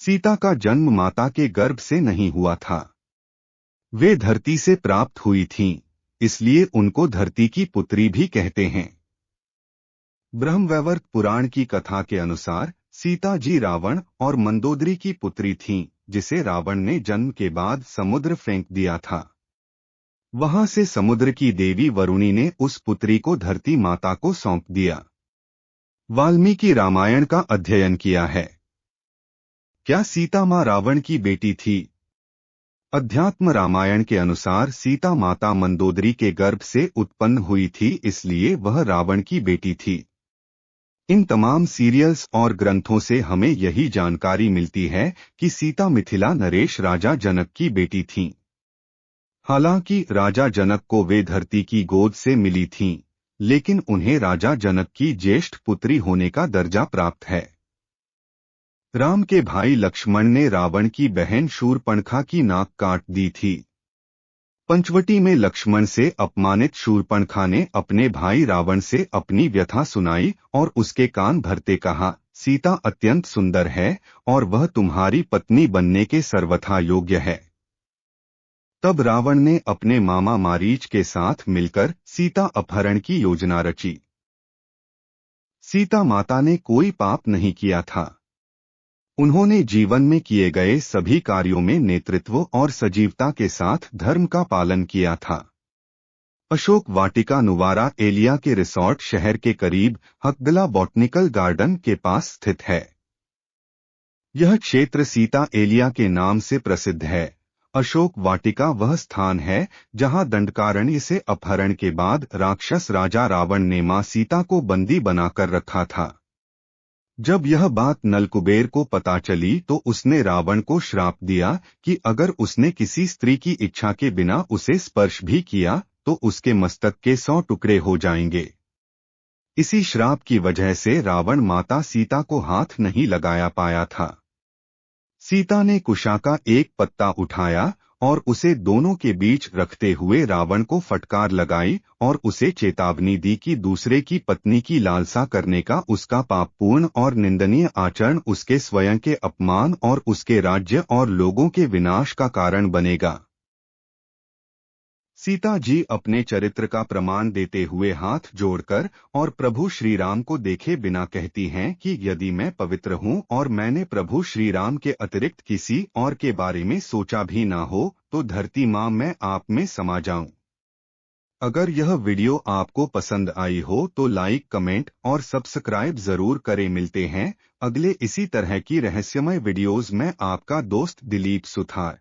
सीता का जन्म माता के गर्भ से नहीं हुआ था। वे धरती से प्राप्त हुई थीं, इसलिए उनको धरती की पुत्री भी कहते हैं। ब्रह्मवैवर्त पुराण की कथा के अनुसार सीता जी रावण और मंदोदरी की पुत्री थीं, जिसे रावण ने जन्म के बाद समुद्र फेंक दिया था। वहां से समुद्र की देवी वरुणी ने उस पुत्री को धरती माता को सौंप दिया। वाल्मीकि रामायण का अध्ययन किया है। क्या सीता मां रावण की बेटी थी? अध्यात्म रामायण के अनुसार सीता माता मंदोदरी के गर्भ से उत्पन्न हुई थी, इसलिए वह रावण की बेटी थी। इन तमाम सीरियल्स और ग्रंथों से हमें यही जानकारी मिलती है कि सीता मिथिला नरेश राजा जनक की बेटी थीं। हालांकि राजा जनक को वे धरती की गोद से मिली थीं, लेकिन उन्हें राजा जनक की ज्येष्ठ पुत्री होने का दर्जा प्राप्त है। राम के भाई लक्ष्मण ने रावण की बहन शूर्पणखा की नाक काट दी थी। पंचवटी में लक्ष्मण से अपमानित शूर्पणखा ने अपने भाई रावण से अपनी व्यथा सुनाई और उसके कान भरते कहा, सीता अत्यंत सुंदर है और वह तुम्हारी पत्नी बनने के सर्वथा योग्य है। तब रावण ने अपने मामा मारीच के साथ मिलकर सीता अपहरण की योजना रची। सीता माता ने कोई पाप नहीं किया था। उन्होंने जीवन में किए गए सभी कार्यों में नेतृत्व और सजीवता के साथ धर्म का पालन किया था। अशोक वाटिका नुवारा एलिया के रिसोर्ट शहर के करीब हकदला बॉटनिकल गार्डन के पास स्थित है। यह क्षेत्र सीता एलिया के नाम से प्रसिद्ध है। अशोक वाटिका वह स्थान है जहां दंडकारण्य से अपहरण के बाद राक्षस राजा रावण ने मां सीता को बंदी बनाकर रखा था। जब यह बात नलकुबेर को पता चली तो उसने रावण को श्राप दिया कि अगर उसने किसी स्त्री की इच्छा के बिना उसे स्पर्श भी किया तो उसके मस्तक के 100 टुकड़े हो जाएंगे। इसी श्राप की वजह से रावण माता सीता को हाथ नहीं लगाया पाया था। सीता ने कुशा का एक पत्ता उठाया और उसे दोनों के बीच रखते हुए रावण को फटकार लगाई और उसे चेतावनी दी कि दूसरे की पत्नी की लालसा करने का उसका पापपूर्ण और निंदनीय आचरण उसके स्वयं के अपमान और उसके राज्य और लोगों के विनाश का कारण बनेगा। सीता जी अपने चरित्र का प्रमाण देते हुए हाथ जोड़कर और प्रभु श्री राम को देखे बिना कहती हैं कि यदि मैं पवित्र हूँ और मैंने प्रभु श्री राम के अतिरिक्त किसी और के बारे में सोचा भी ना हो तो धरती माँ मैं आप में समा जाऊं। अगर यह वीडियो आपको पसंद आई हो तो लाइक, कमेंट और सब्सक्राइब जरूर करें। मिलते हैं अगले इसी तरह की रहस्यमय वीडियोज में। आपका दोस्त दिलीप सुथार।